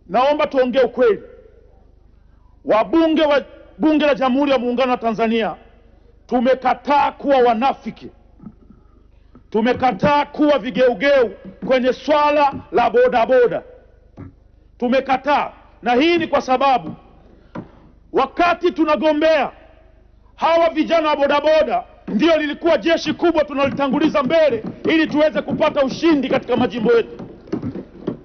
naomba tuongee ukweli. Wabunge wa Bunge la Jamhuri ya Muungano wa Tanzania tumekataa kuwa wanafiki. Tumekataa kuwa vigeugeu kwenye swala la bodaboda. Tumekataa, na hii ni kwa sababu wakati tunagombea hawa vijana wa bodaboda ndio lilikuwa jeshi kubwa tunalitanguliza mbele ili tuweze kupata ushindi katika majimbo yetu.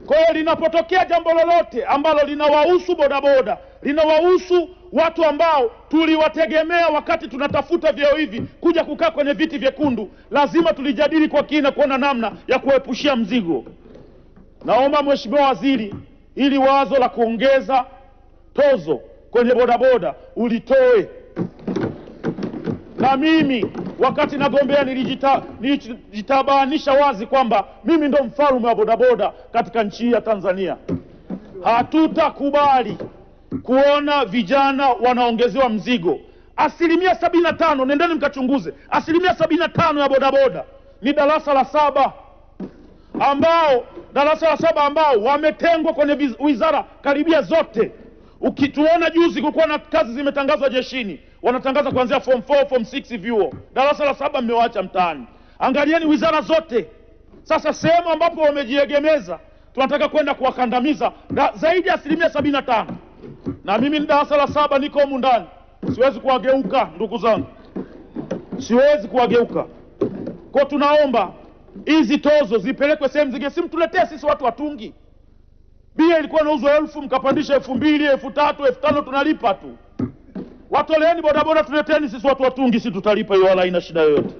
Kwa hiyo linapotokea jambo lolote ambalo linawahusu bodaboda, linawahusu watu ambao tuliwategemea wakati tunatafuta vyeo hivi kuja kukaa kwenye viti vyekundu, lazima tulijadili kwa kina kuona namna ya kuepushia mzigo. Naomba Mheshimiwa Waziri, ili wazo la kuongeza tozo kwenye bodaboda ulitoe. Na mimi wakati nagombea nilijitabanisha wazi kwamba mimi ndo mfalme wa bodaboda katika nchi ya Tanzania. Hatutakubali kuona vijana wanaongezewa mzigo. 75%, nendeni mkachunguze, 75% ya bodaboda ni darasa la 7 ambao wametengwa kwenye wizara karibia zote. Ukituona juzi kulikuwa na kazi zimetangazwa jeshini, wanatangaza kuanzia form 4, form 6 vyuo. Darasa la 7 mmewaacha mtaani. Angalieni wizara zote. Sasa sehemu ambapo wamejiegemeza tunataka kwenda kuwakandamiza zaidi ya 75%. Na mimi ni darasa la 7 niko humu ndani. Siwezi kuwageuka ndugu zangu. Siwezi kuwageuka. Kwa tunaomba hizi tozo zipelekwe sehemu zingine, simtuletee sisi watu watungi. Bia ilikuwa inauzwa 1000 mkapandisha 2000, 3000, 5000 tunalipa tu. Watoleeni bodaboda, tuleteni sisi watu watungi, sisi tutalipa hiyo, wala haina shida yoyote.